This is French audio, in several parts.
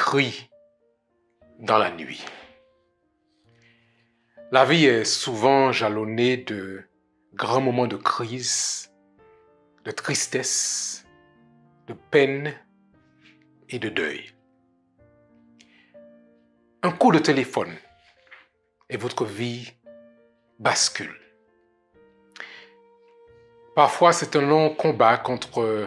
cri dans la nuit. La vie est souvent jalonnée de grands moments de crise, de tristesse, de peine et de deuil. Un coup de téléphone et votre vie bascule. Parfois, c'est un long combat contre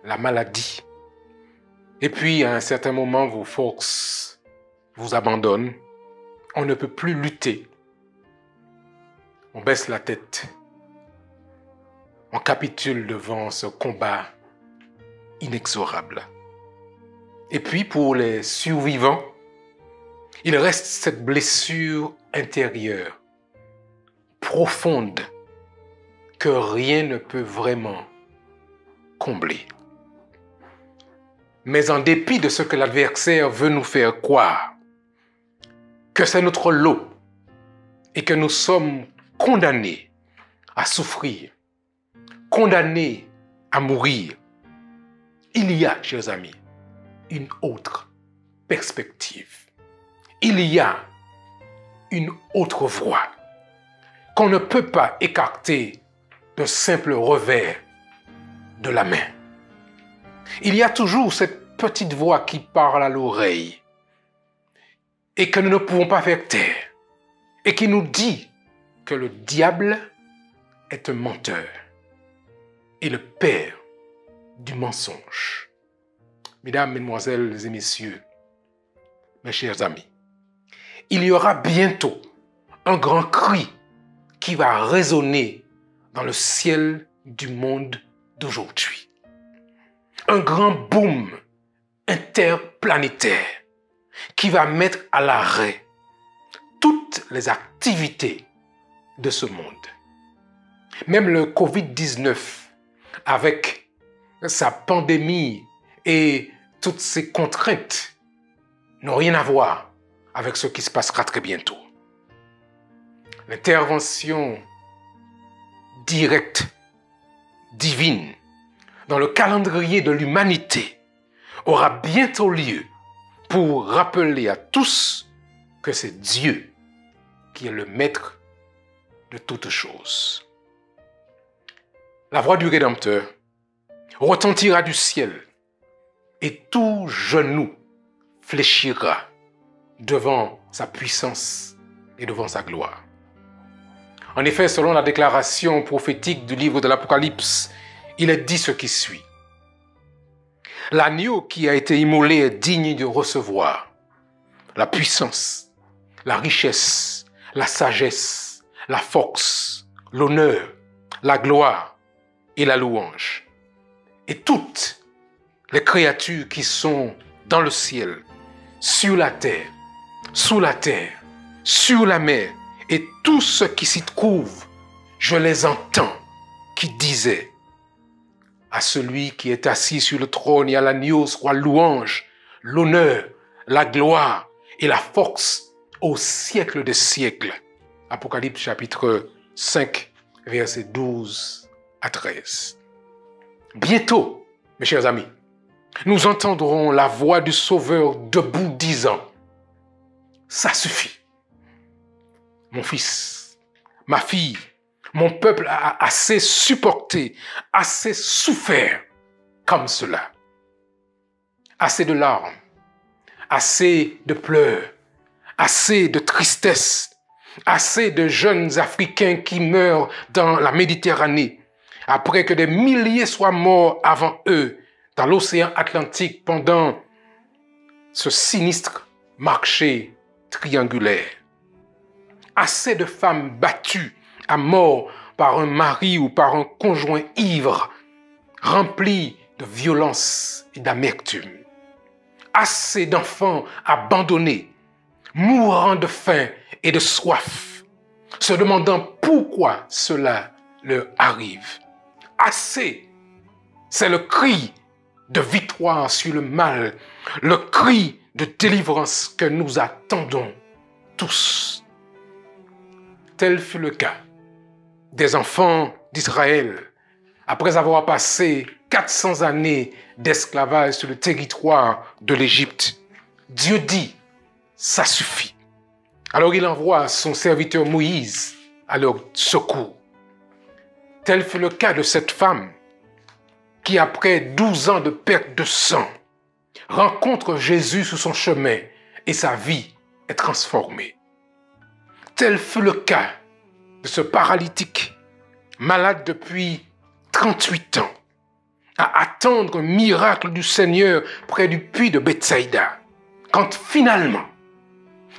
la maladie. Et puis, à un certain moment, vos forces vous abandonnent. On ne peut plus lutter. On baisse la tête. On capitule devant ce combat inexorable. Et puis, pour les survivants, il reste cette blessure intérieure, profonde, que rien ne peut vraiment combler. Mais en dépit de ce que l'adversaire veut nous faire croire, que c'est notre lot et que nous sommes condamnés à souffrir, condamnés à mourir, il y a, chers amis, une autre perspective. Il y a une autre voie qu'on ne peut pas écarter d'un simple revers de la main. Il y a toujours cette petite voix qui parle à l'oreille et que nous ne pouvons pas faire taire et qui nous dit que le diable est un menteur et le père du mensonge. Mesdames, Mesdemoiselles et Messieurs, mes chers amis, il y aura bientôt un grand cri qui va résonner dans le ciel du monde d'aujourd'hui. Un grand boom interplanétaire qui va mettre à l'arrêt toutes les activités de ce monde. Même le Covid-19, avec sa pandémie et toutes ses contraintes, n'ont rien à voir avec ce qui se passera très bientôt. L'intervention directe, divine, dans le calendrier de l'humanité aura bientôt lieu pour rappeler à tous que c'est Dieu qui est le maître de toutes choses. La voix du Rédempteur retentira du ciel et tout genou fléchira devant sa puissance et devant sa gloire. En effet, selon la déclaration prophétique du livre de l'Apocalypse, il est dit ce qui suit. L'agneau qui a été immolé est digne de recevoir la puissance, la richesse, la sagesse, la force, l'honneur, la gloire et la louange. Et toutes les créatures qui sont dans le ciel, sur la terre, sous la terre, sur la mer, et tout ce qui s'y trouve, je les entends qui disaient à celui qui est assis sur le trône et à l'agneau soit louange, l'honneur, la gloire et la force au siècle des siècles. Apocalypse chapitre 5, versets 12 à 13. Bientôt, mes chers amis, nous entendrons la voix du Sauveur debout disant « Ça suffit. Mon fils, ma fille, mon peuple a assez supporté, assez souffert comme cela. Assez de larmes, assez de pleurs, assez de tristesse, assez de jeunes Africains qui meurent dans la Méditerranée, après que des milliers soient morts avant eux dans l'océan Atlantique pendant ce sinistre marché triangulaire. Assez de femmes battues à mort par un mari ou par un conjoint ivre, rempli de violence et d'amertume. Assez d'enfants abandonnés, mourant de faim et de soif, se demandant pourquoi cela leur arrive. Assez, c'est le cri de victoire sur le mal, le cri de délivrance que nous attendons tous. Tel fut le cas des enfants d'Israël après avoir passé 400 années d'esclavage sur le territoire de l'Égypte. Dieu dit, ça suffit. Alors il envoie son serviteur Moïse à leur secours. Tel fut le cas de cette femme qui, après 12 ans de perte de sang, rencontre Jésus sur son chemin et sa vie est transformée. Tel fut le cas de ce paralytique, malade depuis 38 ans, à attendre un miracle du Seigneur près du puits de Bethsaïda, quand finalement,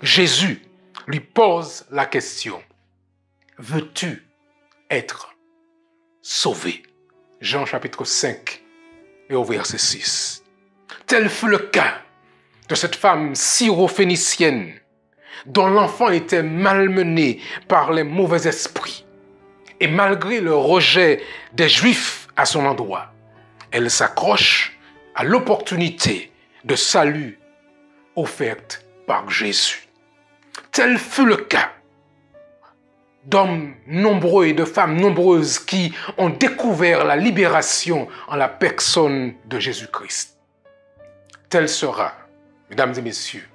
Jésus lui pose la question, « Veux-tu être sauvé ?» Jean chapitre 5 et au verset 6. Tel fut le cas de cette femme syrophénicienne dont l'enfant était malmené par les mauvais esprits. Et malgré le rejet des Juifs à son endroit, elle s'accroche à l'opportunité de salut offerte par Jésus. Tel fut le cas d'hommes nombreux et de femmes nombreuses qui ont découvert la libération en la personne de Jésus-Christ. Tel sera, mesdames et messieurs,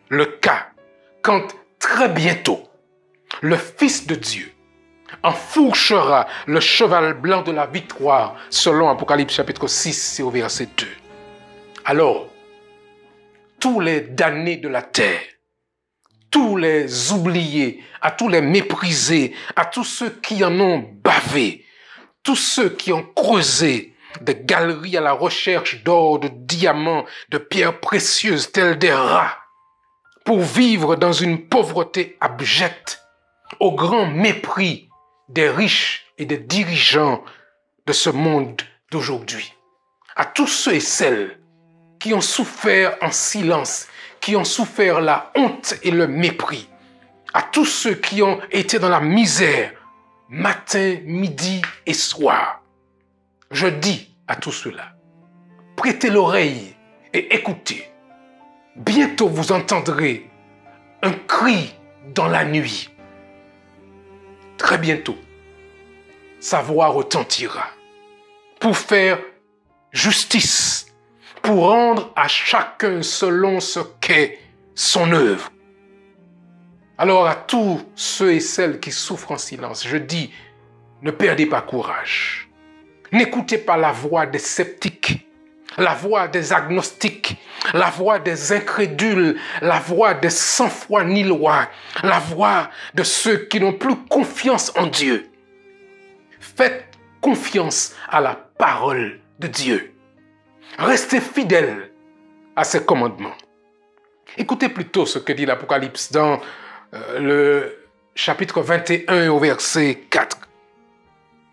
le cas quand très bientôt, le Fils de Dieu enfourchera le cheval blanc de la victoire, selon Apocalypse chapitre 6 et au verset 2. Alors, tous les damnés de la terre, tous les oubliés, à tous les méprisés, à tous ceux qui en ont bavé, tous ceux qui ont creusé des galeries à la recherche d'or, de diamants, de pierres précieuses telles des rats, pour vivre dans une pauvreté abjecte, au grand mépris des riches et des dirigeants de ce monde d'aujourd'hui. À tous ceux et celles qui ont souffert en silence, qui ont souffert la honte et le mépris, à tous ceux qui ont été dans la misère, matin, midi et soir. Je dis à tous ceux-là, prêtez l'oreille et écoutez. Bientôt vous entendrez un cri dans la nuit. Très bientôt, sa voix retentira pour faire justice, pour rendre à chacun selon ce qu'est son œuvre. Alors à tous ceux et celles qui souffrent en silence, je dis, ne perdez pas courage. N'écoutez pas la voix des sceptiques, la voix des agnostiques, la voix des incrédules, la voix des sans foi ni loi, la voix de ceux qui n'ont plus confiance en Dieu. Faites confiance à la parole de Dieu. Restez fidèles à ses commandements. Écoutez plutôt ce que dit l'Apocalypse dans le chapitre 21 au verset 4.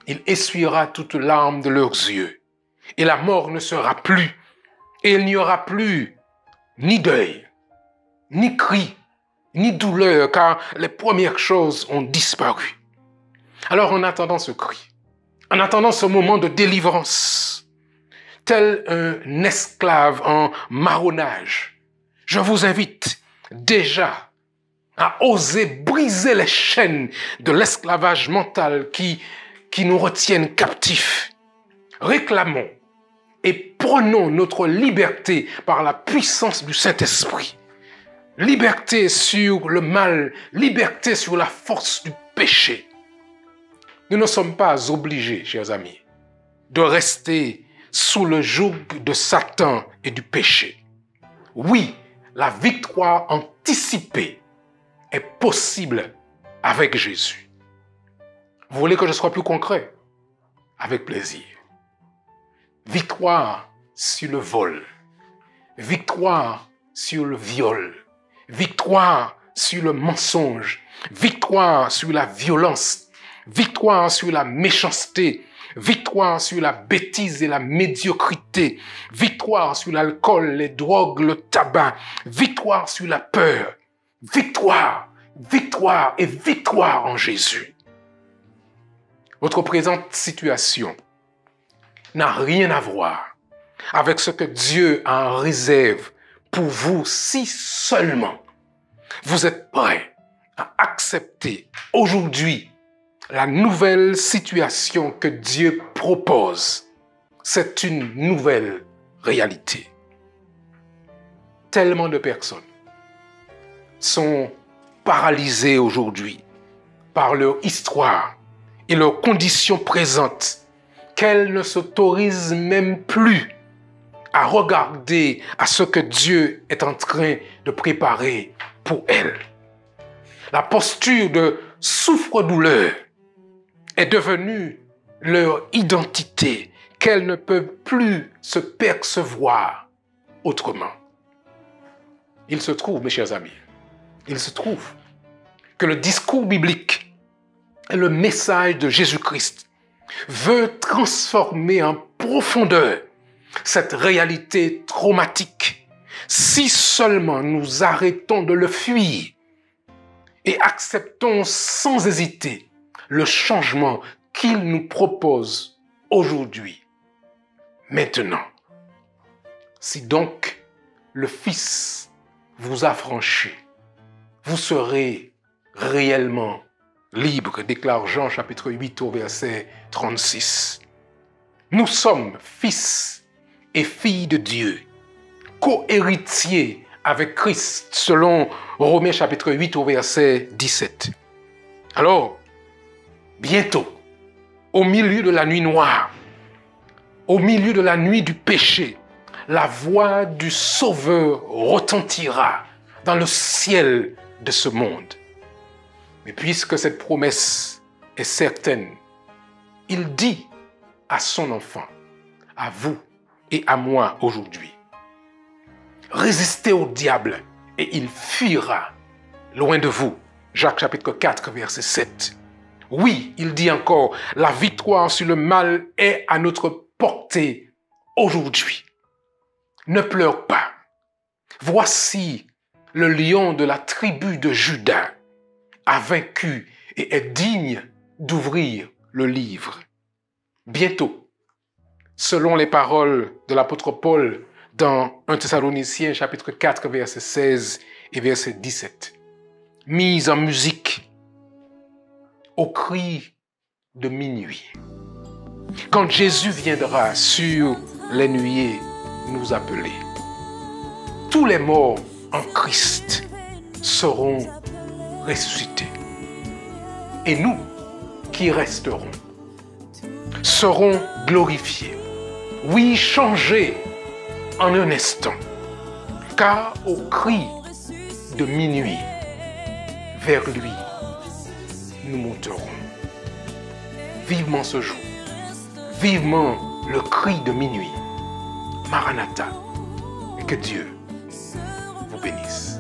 Il essuiera toute larme de leurs yeux, et la mort ne sera plus, et il n'y aura plus ni deuil, ni cri, ni douleur, car les premières choses ont disparu. Alors en attendant ce cri, en attendant ce moment de délivrance, tel un esclave en marronnage, je vous invite déjà à oser briser les chaînes de l'esclavage mental qui nous retiennent captifs. Réclamons et prenons notre liberté par la puissance du Saint-Esprit. Liberté sur le mal, liberté sur la force du péché. Nous ne sommes pas obligés, chers amis, de rester sous le joug de Satan et du péché. Oui, la victoire anticipée est possible avec Jésus. Vous voulez que je sois plus concret? Avec plaisir. Victoire sur le vol. Victoire sur le viol. Victoire sur le mensonge. Victoire sur la violence. Victoire sur la méchanceté. Victoire sur la bêtise et la médiocrité. Victoire sur l'alcool, les drogues, le tabac. Victoire sur la peur. Victoire, victoire et victoire en Jésus. Votre présente situation n'a rien à voir avec ce que Dieu a en réserve pour vous si seulement vous êtes prêt à accepter aujourd'hui la nouvelle situation que Dieu propose. C'est une nouvelle réalité. tellement de personnes sont paralysées aujourd'hui par leur histoire et leurs conditions présentes, qu'elles ne s'autorisent même plus à regarder à ce que Dieu est en train de préparer pour elles. La posture de souffre-douleur est devenue leur identité, qu'elles ne peuvent plus se percevoir autrement. Il se trouve, mes chers amis, il se trouve que le discours biblique et le message de Jésus-Christ veut transformer en profondeur cette réalité traumatique si seulement nous arrêtons de le fuir et acceptons sans hésiter le changement qu'il nous propose aujourd'hui, maintenant. Si donc le Fils vous a franchi, vous serez réellement libre, déclare Jean chapitre 8 au verset 36. Nous sommes fils et filles de Dieu, co-héritiers avec Christ, selon Romains chapitre 8 au verset 17. Alors, bientôt, au milieu de la nuit noire, au milieu de la nuit du péché, la voix du Sauveur retentira dans le ciel de ce monde. Mais puisque cette promesse est certaine, il dit à son enfant, à vous et à moi aujourd'hui, résistez au diable et il fuira loin de vous. Jacques chapitre 4, verset 7. Oui, il dit encore, la victoire sur le mal est à notre portée aujourd'hui. Ne pleure pas. Voici le lion de la tribu de Juda a vaincu et est digne d'ouvrir le livre. Bientôt, selon les paroles de l'apôtre Paul dans 1 Thessaloniciens chapitre 4, verset 16 et verset 17, mise en musique au cri de minuit. Quand Jésus viendra sur les nuées nous appeler, tous les morts en Christ seront ressuscités. Et nous qui resterons serons glorifiés. Oui, changés en un instant. Car au cri de minuit, vers lui, nous monterons. Vivement ce jour. Vivement le cri de minuit. Maranatha. Et que Dieu vous bénisse.